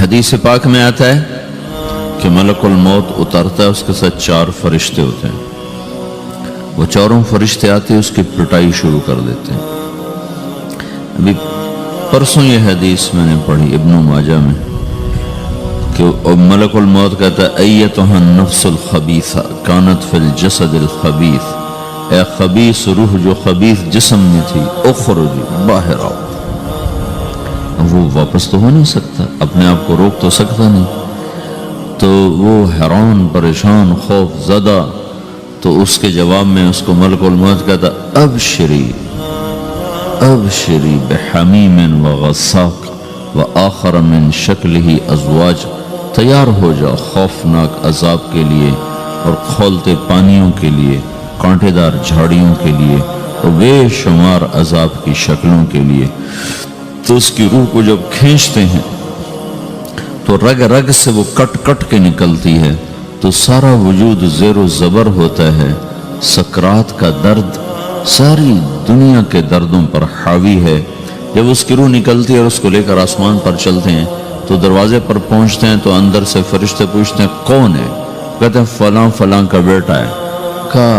حدیث پاک میں آتا ہے کہ ملک الموت اترتا ہے، اس کے ساتھ 4 فرشتے ہوتے ہیں. وہ چاروں فرشتے آتے ہیں، اس کی پٹائی شروع کر دیتے ہیں. ابھی پرسوں یہ حدیث میں نے پڑھی ابن ماجہ میں کہ ملک الموت کہتا ہے ایتها النفس الخبیثہ کانت فی الجسد الخبیث، اے خبیث روح جو خبیث جسم میں تھی، اخرجی باہر آؤ. وہ واپس تو ہو نہیں سکتا، اپنے آپ کو روک تو سکتا نہیں. تو وہ حیران پریشان خوف زدہ، تو اس کے جواب میں اس کو ملک الموت کہتا ابشری ابشری بحمیم وغساق وآخر من شکلہ ازواج، تیار ہو جا خوفناک عذاب کے لیے اور کھولتے پانیوں کے لیے، کانٹے دار جھاڑیوں کے لیے اور بے شمار عذاب کی شکلوں کے لیے. تو اس کی روح کو جب کھینچتے ہیں تو رگ رگ سے وہ کٹ کٹ کے نکلتی ہے، تو سارا وجود زیر و زبر ہوتا ہے. سکرات کا درد ساری دنیا کے دردوں پر حاوی ہے. جب اس کی روح نکلتی ہے اور اس کو لے کر آسمان پر چلتے ہیں تو دروازے پر پہنچتے ہیں تو اندر سے فرشتے پوچھتے ہیں کون ہے؟ کہتے ہیں فلاں فلاں کا بیٹا ہے. کا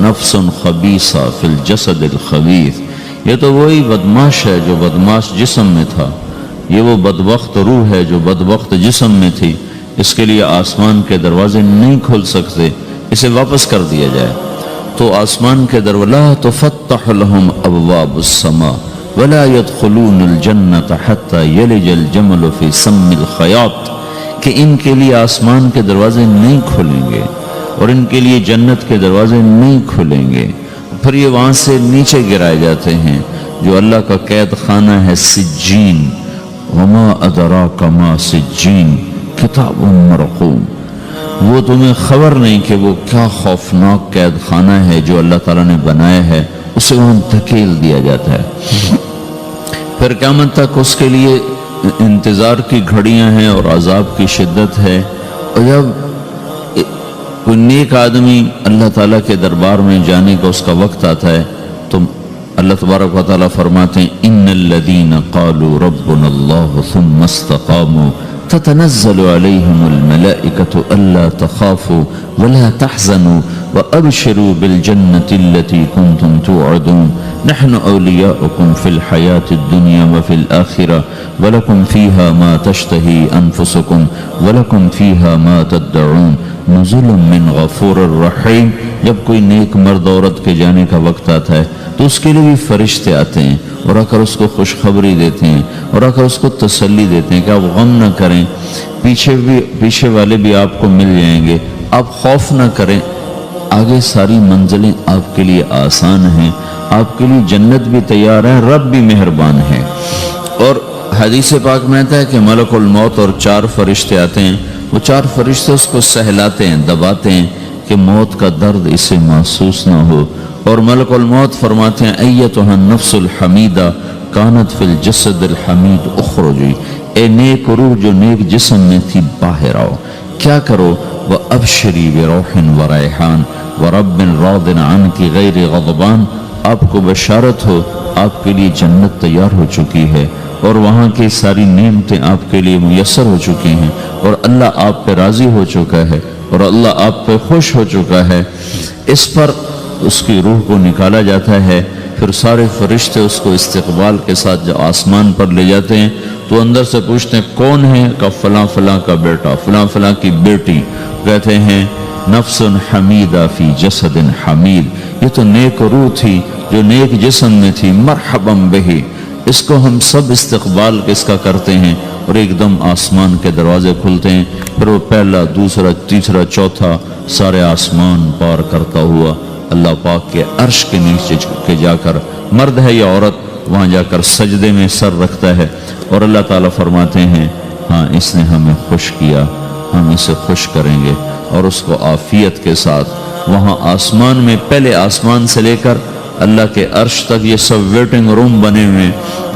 نفس خبیثہ فی الجسد الخبیث، یہ تو وہی بدماش ہے جو بدماش جسم میں تھا، یہ وہ بدبخت روح ہے جو بدبخت جسم میں تھی. اس کے لیے آسمان کے دروازے نہیں کھل سکتے، اسے واپس کر دیا جائے. تو آسمان کے دروازے لا تفتح لهم ابواب السماء ولا يدخلون الجنة حتى يلج الجمل في سم الخياط، کہ ان کے لیے آسمان کے دروازے نہیں کھلیں گے اور ان کے لیے جنت کے دروازے نہیں کھلیں گے. پھر یہ وہاں سے نیچے گرائے جاتے ہیں جو اللہ کا قید خانہ ہے سجین. وما ادراک ما سجین کتاب مرقوم، وہ تمہیں خبر نہیں کہ وہ کیا خوفناک قید خانہ ہے جو اللہ تعالیٰ نے بنایا ہے، اسے وہاں دھکیل دیا جاتا ہے. پھر قیامت تک اس کے لیے انتظار کی گھڑیاں ہیں اور عذاب کی شدت ہے. اور جب کوئی نیک آدمی اللہ تعالیٰ کے دربار میں جانے کا اس کا وقت آتا ہے تو اللہ تبارک و تعالیٰ فرماتے ہیں ان الذین قالوا ربنا اللہ ثم استقاموا تتنزل علیہم الملائکۃ الا تخافوا ولا تحزنوا وابشروا بالجنة التي كنتم توعدون نحن اولیاؤکم فی الحیاة الدنیا وفی الآخرة ولکم فیہا ما تشتہی انفسکم ولکم فیہا ما تدعون نزل من غفور الرحیم. جب کوئی نیک مرد عورت کے جانے کا وقت آتا ہے تو اس کے لیے بھی فرشتے آتے ہیں اور آ کر اس کو خوشخبری دیتے ہیں اور آ کر اس کو تسلی دیتے ہیں کہ آپ غم نہ کریں، پیچھے والے بھی آپ کو مل جائیں گے، آپ خوف نہ کریں، آگے ساری منزلیں آپ کے لیے آسان ہیں، آپ کے لیے جنت بھی تیار ہے، رب بھی مہربان ہے. اور حدیث پاک میں آتا ہے کہ ملک الموت اور 4 فرشتے آتے ہیں. وہ 4 فرشتے اس کو سہلاتے ہیں، دباتے ہیں کہ موت کا درد اسے محسوس نہ ہو. اور ملک الموت فرماتے ہیں ایتها النفس الحمیدہ کانت فی الجسد الحمید اخرجی، اے نیک روح جو نیک جسم میں تھی باہر آؤ. کیا کرو؟ وابشری بروح وریحان ورب راض عنک غیر غضبان، آپ کو بشارت ہو آپ کے لیے جنت تیار ہو چکی ہے اور وہاں کی ساری نعمتیں آپ کے لیے میسر ہو چکی ہیں اور اللہ آپ پہ راضی ہو چکا ہے اور اللہ آپ پہ خوش ہو چکا ہے. اس پر اس کی روح کو نکالا جاتا ہے. پھر سارے فرشتے اس کو استقبال کے ساتھ جب آسمان پر لے جاتے ہیں تو اندر سے پوچھتے ہیں کون ہے؟ کہ فلاں فلاں کا بیٹا، فلاں فلاں کی بیٹی. کہتے ہیں نفس حمیدہ فی جسد حمید، یہ تو نیک روح تھی جو نیک جسم میں تھی، مرحبا بہی. اس کو ہم سب استقبال کس کا کرتے ہیں اور ایک دم آسمان کے دروازے کھلتے ہیں. پھر وہ پہلا، دوسرا، تیسرا، چوتھا سارے آسمان پار کرتا ہوا اللہ پاک کے عرش کے نیچے کے جا کر، مرد ہے یا عورت، وہاں جا کر سجدے میں سر رکھتا ہے اور اللہ تعالیٰ فرماتے ہیں ہاں اس نے ہمیں خوش کیا، ہم اسے خوش کریں گے. اور اس کو عافیت کے ساتھ وہاں آسمان میں، پہلے آسمان سے لے کر اللہ کے عرش تک یہ سب ویٹنگ روم بنے ہوئے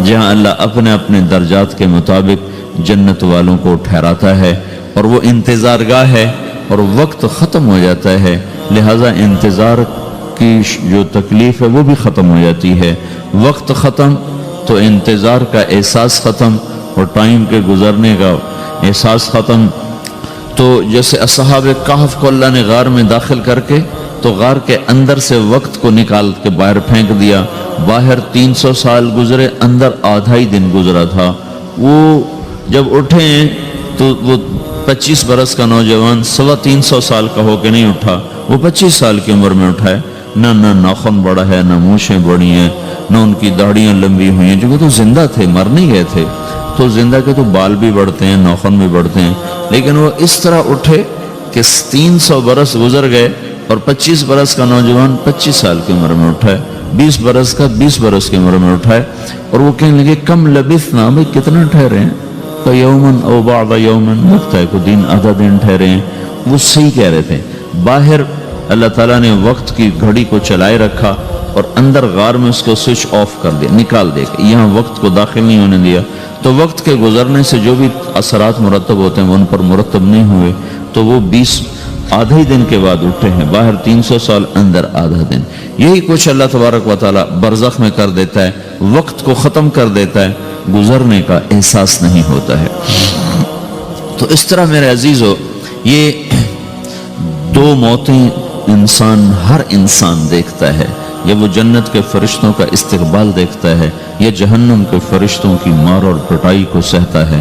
جہاں اللہ اپنے اپنے درجات کے مطابق جنت والوں کو ٹھہراتا ہے. اور وہ انتظار گاہ ہے اور وقت ختم ہو جاتا ہے، لہٰذا انتظار کی جو تکلیف ہے وہ بھی ختم ہو جاتی ہے. وقت ختم تو انتظار کا احساس ختم اور ٹائم کے گزرنے کا احساس ختم. تو جیسے اصحاب کہف کو اللہ نے غار میں داخل کر کے تو غار کے اندر سے وقت کو نکال کے باہر پھینک دیا. باہر 300 سال گزرے، اندر آدھا ہی دن گزرا تھا. وہ جب اٹھے ہیں تو وہ 25 برس کا نوجوان 325 سال کا ہو کے نہیں اٹھا، وہ 25 سال کی عمر میں اٹھا ہے. نہ ناخن بڑا ہے، نہ مونچھیں بڑی ہیں، نہ ان کی داڑیاں لمبی ہوئی ہیں، جو کہ تو زندہ تھے، مر نہیں گئے تھے. تو زندہ کے تو بال بھی بڑھتے ہیں، ناخن بھی بڑھتے ہیں، لیکن وہ اس طرح اٹھے کہ 300 برس گزر گئے اور 25 برس کا نوجوان 25 سال کی عمر میں اٹھا ہے، 20 برس کا 20 برس کی عمر میں اٹھا ہے. اور وہ کہنے لگے کم لبثنا، بھئی کتنا ٹھہرے ہیں؟ کہ یومن او بعض یومن، لگتا ہے کوئی دن آدھا دن ٹھہرے ہیں. وہ صحیح کہہ رہے تھے. باہر اللہ تعالیٰ نے وقت کی گھڑی کو چلائے رکھا اور اندر غار میں اس کو سوئچ آف کر دیا، نکال دیا کہ یہاں وقت کو داخل نہیں ہونے دیا. تو وقت کے گزرنے سے جو بھی اثرات مرتب ہوتے ہیں وہ ان پر مرتب نہیں ہوئے. تو وہ 20 آدھے دن کے بعد اٹھے ہیں. باہر 300 سال، اندر آدھا دن. یہی کچھ اللہ تبارک و تعالیٰ برزخ میں کر دیتا ہے، وقت کو ختم کر دیتا ہے، گزرنے کا احساس نہیں ہوتا ہے. تو اس طرح میرے عزیزو، یہ 2 موتیں ہر انسان دیکھتا ہے. یا وہ جنت کے فرشتوں کا استقبال دیکھتا ہے یا جہنم کے فرشتوں کی مار اور پٹائی کو سہتا ہے.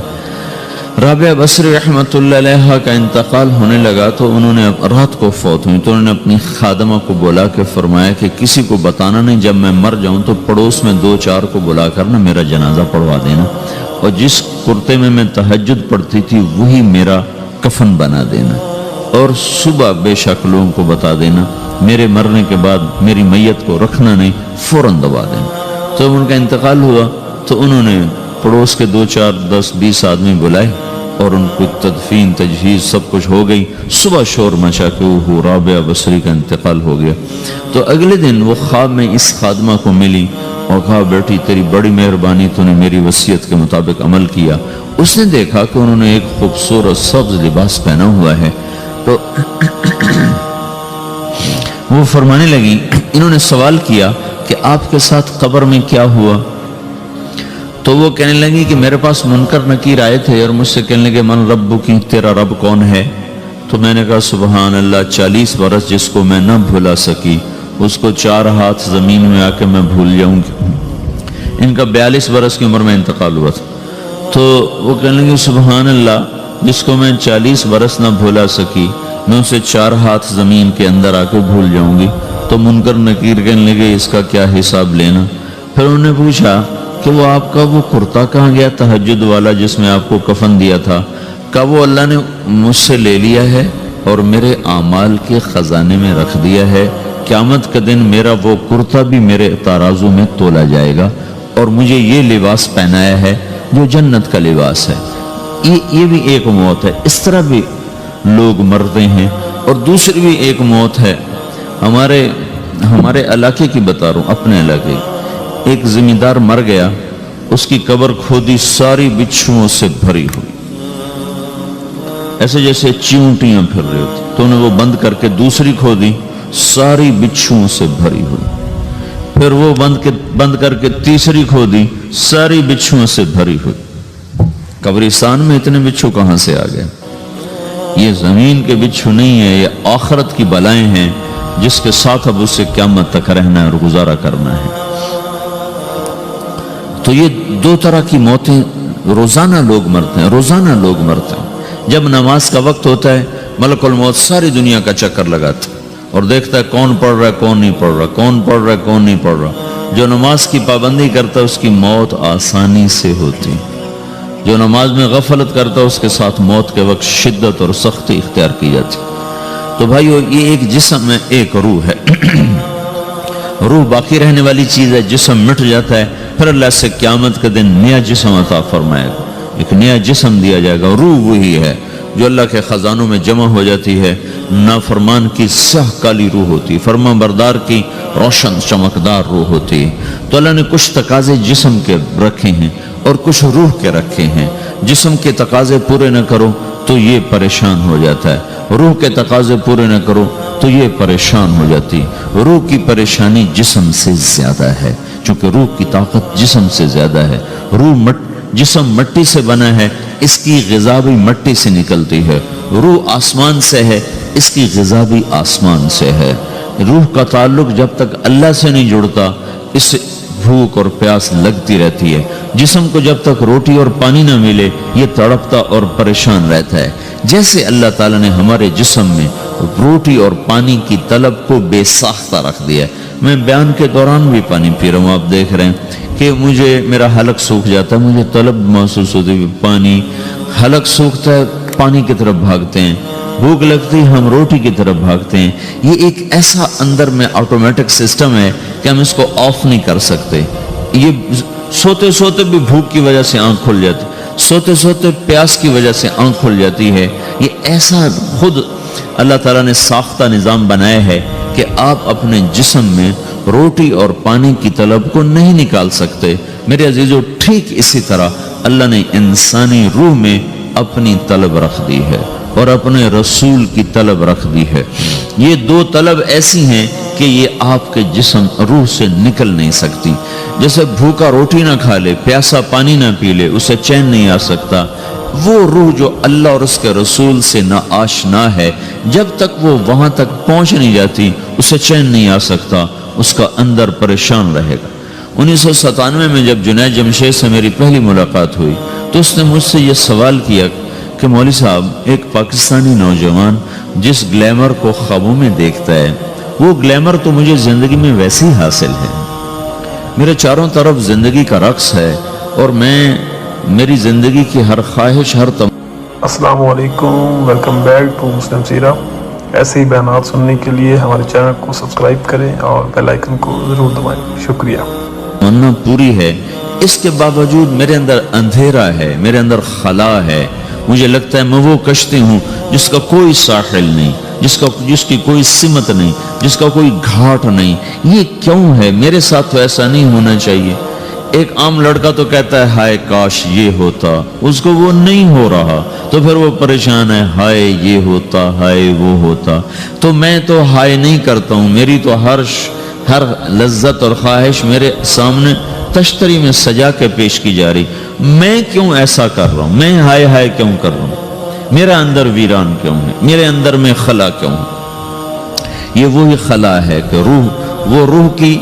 رابعہ بصری رحمۃ اللہ علیہ کا انتقال ہونے لگا تو انہوں نے رات کو فوت ہوئی تو انہوں نے اپنی خادمہ کو بلا کے فرمایا کہ کسی کو بتانا نہیں، جب میں مر جاؤں تو پڑوس میں 2-4 کو بلا کر نا میرا جنازہ پڑھوا دینا، اور جس کرتے میں تہجد پڑھتی تھی وہی میرا کفن بنا دینا، اور صبح بے شک لوگوں کو بتا دینا، میرے مرنے کے بعد میری میت کو رکھنا نہیں، فوراً دبا دینا. تو ان کا انتقال ہوا تو انہوں نے پڑوس کے 2-4-10-20 آدمی بلائے اور ان کو تدفین تجہیز سب کچھ ہو گئی. صبح شور مچا کہ وہ رابعہ بصری کا انتقال ہو گیا. تو اگلے دن وہ خواب میں اس خادمہ کو ملی اور کہا بیٹی تیری بڑی مہربانی، تو نے میری وصیت کے مطابق عمل کیا. اس نے دیکھا کہ انہوں نے ایک خوبصورت سبز لباس پہنا ہوا ہے. تو وہ فرمانے لگی، انہوں نے سوال کیا کہ آپ کے ساتھ قبر میں کیا ہوا؟ تو وہ کہنے لگی کہ میرے پاس منکر نکیر آئے تھے اور مجھ سے کہنے لگے من رب کی، تیرا رب کون ہے؟ تو میں نے کہا سبحان اللہ، 40 برس جس کو میں نہ بھلا سکی اس کو 4 ہاتھ زمین میں آ کے میں بھول جاؤں گی. ان کا 42 برس کی عمر میں انتقال ہوا تھا. تو وہ کہنے لگے سبحان اللہ، جس کو میں 40 برس نہ بھولا سکی میں اسے 4 ہاتھ زمین کے اندر آ کے بھول جاؤں گی. تو منکر نکیر کہنے لگے اس کا کیا حساب لینا؟ پھر انہوں نے پوچھا کہ وہ آپ کا وہ کرتا کہاں گیا تہجد والا جس میں آپ کو کفن دیا تھا؟ کہا وہ اللہ نے مجھ سے لے لیا ہے اور میرے اعمال کے خزانے میں رکھ دیا ہے. قیامت کے دن میرا وہ کرتا بھی میرے ترازو میں تولا جائے گا اور مجھے یہ لباس پہنایا ہے جو جنت کا لباس ہے. یہ بھی ایک موت ہے. اس طرح بھی لوگ مرتے ہیں. اور دوسری بھی ایک موت ہے. ہمارے علاقے کی بتا رہا ہوں، اپنے علاقے. ایک زمیندار مر گیا، اس کی قبر کھودی، ساری بچھوؤں سے بھری ہوئی، ایسے جیسے چیونٹیاں پھر رہی ہوتی. تو انہیں وہ بند کر کے دوسری کھودی، ساری بچھوؤں سے بھری ہوئی. پھر وہ بند کر کے تیسری کھودی، ساری بچھوؤں سے بھری ہوئی. قبرستان میں اتنے بچھو کہاں سے آ گئے؟ یہ زمین کے بچھو نہیں ہے، یہ آخرت کی بلائیں ہیں جس کے ساتھ اب اسے قیامت تک رہنا ہے اور گزارا کرنا ہے. تو یہ 2 طرح کی موتیں روزانہ لوگ مرتے ہیں، روزانہ لوگ مرتے ہیں. جب نماز کا وقت ہوتا ہے ملک الموت ساری دنیا کا چکر لگاتا ہے اور دیکھتا ہے کون پڑھ رہا ہے کون نہیں پڑھ رہا، کون پڑھ رہا ہے کون نہیں پڑھ رہا. جو نماز کی پابندی کرتا ہے اس کی موت آسانی سے ہوتی، جو نماز میں غفلت کرتا ہے اس کے ساتھ موت کے وقت شدت اور سختی اختیار کی جاتی. تو بھائیو، یہ ایک جسم ہے، ایک روح ہے. روح باقی رہنے والی چیز ہے، جسم مٹ جاتا ہے، پھر اللہ سے قیامت کے دن نیا جسم عطا فرمائے گا، ایک نیا جسم دیا جائے گا. روح وہی ہے جو اللہ کے خزانوں میں جمع ہو جاتی ہے. نافرمان کی سیاہ کالی روح ہوتی، فرمان بردار کی روشن چمکدار روح ہوتی. تو اللہ نے کچھ تقاضے جسم کے رکھے ہیں اور کچھ روح کے رکھے ہیں. جسم کے تقاضے پورے نہ کرو تو یہ پریشان ہو جاتا ہے، روح کے تقاضے پورے نہ کرو تو یہ پریشان ہو جاتی. روح کی پریشانی جسم سے زیادہ ہے، چونکہ روح کی طاقت جسم سے زیادہ ہے. جسم مٹی سے بنا ہے اس کی غذا بھی مٹی سے نکلتی ہے، روح آسمان سے ہے، اس کی غذا بھی آسمان سے ہے۔ روح کا تعلق جب تک اللہ سے نہیں جڑتا، اس سے بھوک اور پیاس لگتی رہتی ہے۔ جسم کو جب تک روٹی اور پانی نہ ملے یہ تڑپتا اور پریشان رہتا ہے۔ جیسے اللہ تعالیٰ نے ہمارے جسم میں روٹی اور پانی کی طلب کو بے ساختہ رکھ دیا ہے۔ میں بیان کے دوران بھی پانی پی رہا ہوں، آپ دیکھ رہے ہیں کہ میرا حلق سوکھ جاتا ہے، مجھے طلب محسوس ہوتی ہے، پانی، حلق سوکھتا ہے پانی کی طرف بھاگتے ہیں، بھوک لگتی ہے ہم روٹی کی طرف بھاگتے ہیں۔ یہ ایک ایسا اندر میں آٹومیٹک سسٹم ہے کہ ہم اس کو آف نہیں کر سکتے۔ یہ سوتے سوتے بھی بھوک کی وجہ سے آنکھ کھل جاتی، سوتے سوتے پیاس کی وجہ سے آنکھ کھل جاتی ہے۔ یہ ایسا خود اللہ تعالیٰ نے ساختہ نظام بنایا ہے کہ آپ اپنے جسم میں روٹی اور پانی کی طلب کو نہیں نکال سکتے۔ میرے عزیزو، ٹھیک اسی طرح اللہ نے انسانی روح میں اپنی طلب رکھ دی ہے اور اپنے رسول کی طلب رکھ دی ہے۔ یہ دو طلب ایسی ہیں کہ یہ آپ کے جسم روح سے نکل نہیں سکتی۔ جیسے بھوکا روٹی نہ کھا لے، پیاسا پانی نہ پی لے، اسے چین نہیں آ سکتا۔ وہ روح جو اللہ اور اس کے رسول سے نہ آشنا ہے، جب تک وہ وہاں تک پہنچ نہیں جاتی اسے چین نہیں آ سکتا، اس کا اندر پریشان رہے گا۔ 1997 میں جب جنید جمشید سے میری پہلی ملاقات ہوئی تو اس نے مجھ سے یہ سوال کیا کہ مولوی صاحب، ایک پاکستانی نوجوان جس گلیمر کو خوابوں میں دیکھتا ہے، وہ گلیمر تو مجھے زندگی میں ویسے ہی حاصل ہے۔ میرے چاروں طرف زندگی کا رقص ہے اور میری زندگی کی ہر خواہش، ہر السلام علیکم، ویلکم بیک ٹو مسلم سیرہ۔ ایسے ہی بیانات سننے کے لیے ہمارے چینل کو سبسکرائب کریں اور بیل آئیکن کو ضرور دبائیں۔ شکریہ۔ تمنا پوری ہے، اس کے باوجود میرے اندر اندھیرا ہے، میرے اندر خلا ہے۔ مجھے لگتا ہے میں وہ کشتی ہوں جس کا کوئی ساحل نہیں، جس کی کوئی سمت نہیں، جس کا کوئی گھاٹ نہیں۔ یہ کیوں ہے؟ میرے ساتھ تو ایسا نہیں ہونا چاہیے۔ ایک عام لڑکا تو کہتا ہے ہائے کاش یہ ہوتا، اس کو وہ نہیں ہو رہا تو پھر وہ پریشان ہے، ہائے یہ ہوتا، ہائے وہ ہوتا۔ تو میں تو ہائے نہیں کرتا ہوں، میری تو ہر لذت اور خواہش میرے سامنے تشتری میں سجا کے پیش کی جا رہی۔ میں کیوں ایسا کر رہا ہوں؟ میں ہائے ہائے کیوں کر رہا ہوں؟ میرا اندر ویران کیوں ہے؟ میرے اندر میں خلا کیوں ہے؟ یہ وہی خلا ہے کہ وہ روح کی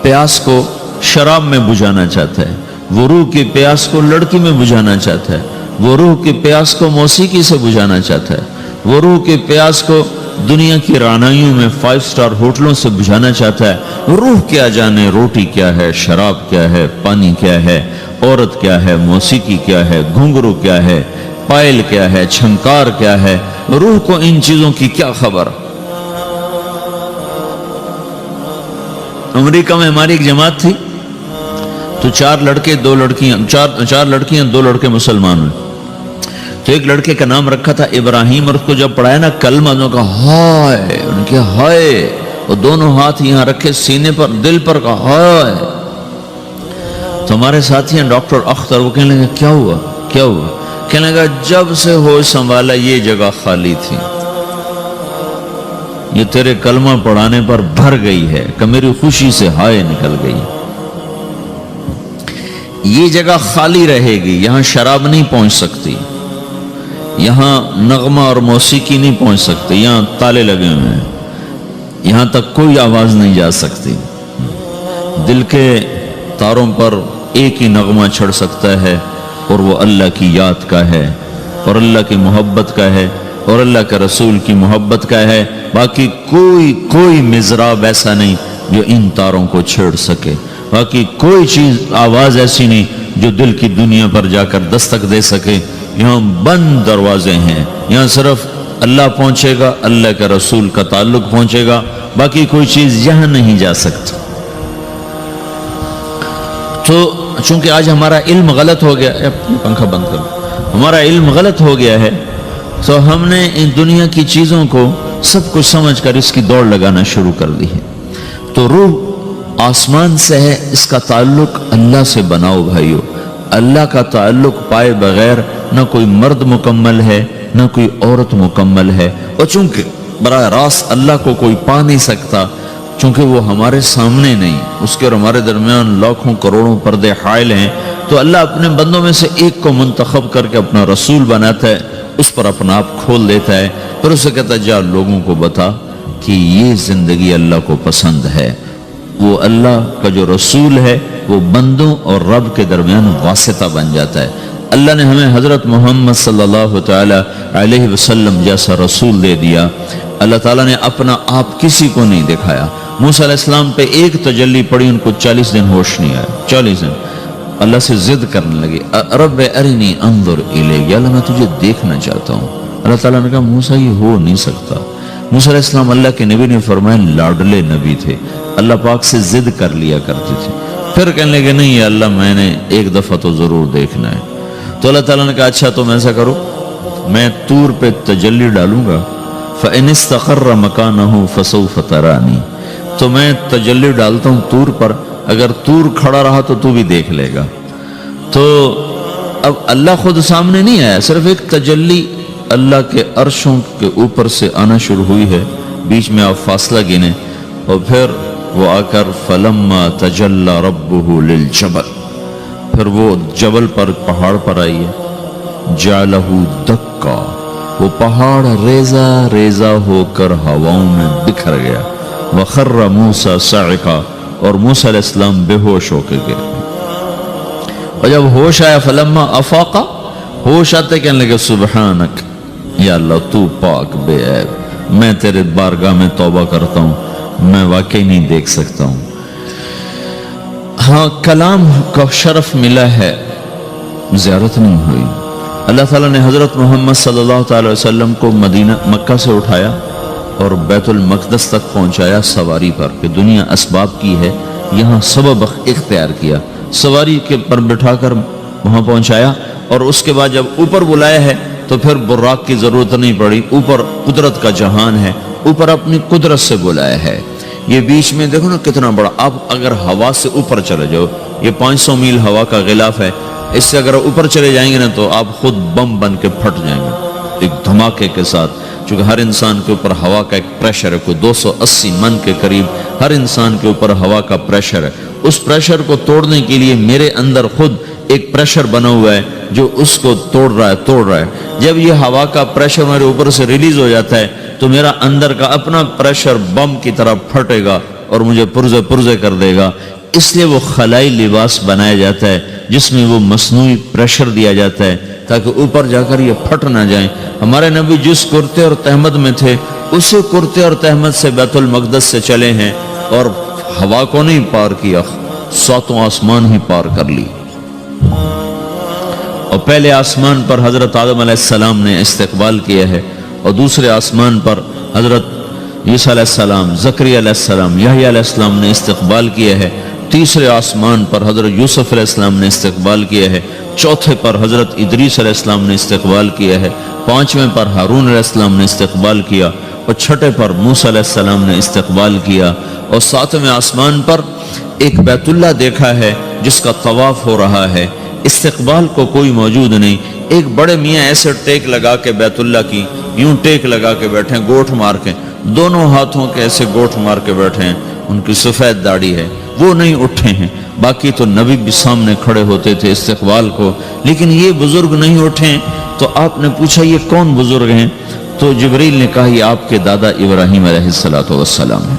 پیاس کو شراب میں بجھانا چاہتا ہے، وہ روح کی پیاس کو لڑکی میں بجھانا چاہتا ہے، وہ روح کی پیاس کو موسیقی سے بجھانا چاہتا ہے، وہ روح کی پیاس کو دنیا کی رعنائیوں میں 5 سٹار ہوٹلوں سے بجھانا چاہتا ہے۔ روح کیا جانے روٹی کیا ہے، شراب کیا ہے، پانی کیا ہے، عورت کیا ہے، موسیقی کیا ہے، گھنگرو کیا ہے، پائل کیا ہے، چھنکار کیا ہے۔ روح کو ان چیزوں کی کیا خبر؟ امریکہ میں ہماری ایک جماعت تھی تو 4 لڑکیاں 2 لڑکے مسلمان ہوئے۔ تو ایک لڑکے کا نام رکھا تھا ابراہیم، اور اس کو جب پڑھایا نا کلمہ، انہوں نے کہا ہائے، انہوں نے کہا ہائے، اور دونوں ہاتھ یہاں رکھے سینے پر، دل پر، کہا ہائے۔ تو ہمارے ساتھی ہیں ڈاکٹر اختر، وہ کہنے لگا کیا ہوا کیا ہوا؟ کہنے لگا جب سے ہوش سنبھالا یہ جگہ خالی تھی، یہ تیرے کلمہ پڑھانے پر بھر گئی ہے کہ میری خوشی سے ہائے نکل گئی۔ یہ جگہ خالی رہے گی، یہاں شراب نہیں پہنچ سکتی، یہاں نغمہ اور موسیقی نہیں پہنچ سکتی، یہاں تالے لگے ہوئے ہیں، یہاں تک کوئی آواز نہیں جا سکتی۔ دل کے تاروں پر ایک ہی نغمہ چڑھ سکتا ہے اور وہ اللہ کی یاد کا ہے اور اللہ کی محبت کا ہے اور اللہ کے رسول کی محبت کا ہے۔ باقی کوئی مزراب ایسا نہیں جو ان تاروں کو چھیڑ سکے، باقی کوئی چیز آواز ایسی نہیں جو دل کی دنیا پر جا کر دستک دے سکے۔ یہاں بند دروازے ہیں، یہاں صرف اللہ پہنچے گا، اللہ کے رسول کا تعلق پہنچے گا، باقی کوئی چیز یہاں نہیں جا سکتی۔ تو چونکہ آج ہمارا علم غلط ہو گیا، پنکھا بند کرو، ہمارا علم غلط ہو گیا ہے، تو ہم نے ان دنیا کی چیزوں کو سب کچھ سمجھ کر اس کی دوڑ لگانا شروع کر دی ہے۔ تو روح آسمان سے ہے، اس کا تعلق اللہ سے بناؤ بھائیو۔ اللہ کا تعلق پائے بغیر نہ کوئی مرد مکمل ہے نہ کوئی عورت مکمل ہے، اور چونکہ براہ راست اللہ کو کوئی پا نہیں سکتا، چونکہ وہ ہمارے سامنے نہیں، اس کے اور ہمارے درمیان لاکھوں کروڑوں پردے حائل ہیں، تو اللہ اپنے بندوں میں سے ایک کو منتخب کر کے اپنا رسول بناتا ہے، اس پر اپنا آپ کھول دیتا ہے، پھر اسے کہتا ہے جا لوگوں کو بتا کہ یہ زندگی اللہ کو پسند ہے۔ وہ اللہ کا جو رسول ہے وہ بندوں اور رب کے درمیان واسطہ بن جاتا ہے۔ اللہ نے ہمیں حضرت محمد صلی اللہ تعالی علیہ وسلم جیسا رسول دے دیا۔ اللہ تعالیٰ نے اپنا آپ کسی کو نہیں دکھایا۔ موسیٰ علیہ السلام پہ ایک تجلی پڑی، ان کو 40 دن ہوش نہیں آیا، 40 دن اللہ سے ضد کرنے لگے، رب ارنی انظر الیک، یا اللہ میں تجھے دیکھنا چاہتا ہوں۔ اللہ تعالیٰ نے کہا موسیٰ یہ ہو نہیں سکتا۔ موسیٰ علیہ السلام اللہ کے نبی نے فرمایا لاڈلے نبی تھے، اللہ پاک سے ضد کر لیا کرتے تھے، پھر کہنے لگے نہیں یا اللہ میں نے ایک دفعہ تو ضرور دیکھنا ہے۔ تو اللہ تعالیٰ نے کہا اچھا تم ایسا کرو، میں طور پہ تجلی ڈالوں گا، فَإِنِ اسْتَقَرَّ مَكَانَهُ فَسَوْفَ تَرَانِي، تو میں تجلی ڈالتا ہوں طور پر، اگر طور کھڑا رہا تو تو بھی دیکھ لے گا۔ تو اب اللہ خود سامنے نہیں آیا، صرف ایک تجلی اللہ کے عرشوں کے اوپر سے آنا شروع ہوئی ہے، بیچ میں آپ فاصلہ گنے، اور پھر وہ آ کر فَلَمَّا تَجَلَّى رَبُّهُ لِلْجَبَلِ، پھر وہ جبل پر پہاڑ پر آئی ہے، جَعَلَهُ دَكَّا، وہ پہاڑ ریزہ ریزہ ہو کر ہواؤں میں بکھر گیا، وَخَرَّ مُوسَى صَعِقًا، اور موسیٰ علیہ السلام بے ہوش ہو کے گئے۔ اور جب ہوش آیا فَلَمَّا أَفَاقَ، ہوش آتے کہنے لگے سبحانک، یا اللہ تو پاک بے عیب، میں تیرے بارگاہ میں توبہ کرتا ہوں، میں واقعی نہیں دیکھ سکتا ہوں۔ ہاں کلام کا شرف ملا ہے، زیارت نہیں ہوئی۔ اللہ تعالیٰ نے حضرت محمد صلی اللہ تعالی وسلم کو مکہ سے اٹھایا اور بیت المقدس تک پہنچایا سواری پر، کہ دنیا اسباب کی ہے، یہاں سبب اختیار کیا، سواری کے پر بٹھا کر وہاں پہنچایا، اور اس کے بعد جب اوپر بلایا ہے تو پھر براق کی ضرورت نہیں پڑی، اوپر قدرت کا جہان ہے، اوپر اپنی قدرت سے بلایا ہے۔ یہ بیچ میں دیکھو نا کتنا بڑا، آپ اگر ہوا سے اوپر چلے جاؤ، یہ 500 میل ہوا کا غلاف ہے، اس سے اگر اوپر چلے جائیں گے نا تو آپ خود بم بن کے پھٹ جائیں گے ایک دھماکے کے ساتھ، چونکہ ہر انسان کے اوپر ہوا کا ایک پریشر ہے، کوئی 280 من کے قریب ہر انسان کے اوپر ہوا کا پریشر ہے۔ اس پریشر کو توڑنے کے لیے میرے اندر خود ایک پریشر بنا ہوا ہے جو اس کو توڑ رہا ہے۔ جب یہ ہوا کا پریشر میرے اوپر سے ریلیز ہو جاتا ہے تو میرا اندر کا اپنا پریشر بم کی طرح پھٹے گا اور مجھے پرزے کر دے گا۔ اس لیے وہ خلائی لباس بنایا جاتا ہے جس میں وہ مصنوعی پریشر دیا جاتا ہے تاکہ اوپر جا کر یہ پھٹ نہ جائیں۔ ہمارے نبی جس کرتے اور تہمد میں تھے اسی کرتے اور تہمد سے بیت المقدس سے چلے ہیں، اور ہوا کو نہیں پار کیا، 7 آسمان ہی پار کر لی۔ اور پہلے آسمان پر حضرت آدم علیہ السلام نے استقبال کیا ہے، اور دوسرے آسمان پر حضرت عیسیٰ علیہ السلام، زکریا علیہ السلام، یحییٰ علیہ السلام نے استقبال کیا ہے، تیسرے آسمان پر حضرت یوسف علیہ السلام نے استقبال کیا ہے، چوتھے پر حضرت ادریس علیہ السلام نے استقبال کیا ہے، 5ویں پر ہارون علیہ السلام نے استقبال کیا، اور 6 پر موسیٰ علیہ السلام نے استقبال کیا، اور 7ویں آسمان پر ایک بیت اللہ دیکھا ہے جس کا طواف ہو رہا ہے۔ استقبال کو کوئی موجود نہیں، ایک بڑے میاں ایسے ٹیک لگا کے بیت اللہ کی یوں ٹیک لگا کے بیٹھے، گوٹھ مار کے، دونوں ہاتھوں کے ایسے گوٹھ مار کے بیٹھے ہیں، ان کی سفید داڑھی ہے، وہ نہیں اٹھے ہیں۔ باقی تو نبی بھی سامنے کھڑے ہوتے تھے استقبال کو، لیکن یہ بزرگ نہیں اٹھے ہیں۔ تو آپ نے پوچھا یہ کون بزرگ ہیں؟ تو جبریل نے کہا یہ آپ کے دادا ابراہیم علیہ السلام ہیں۔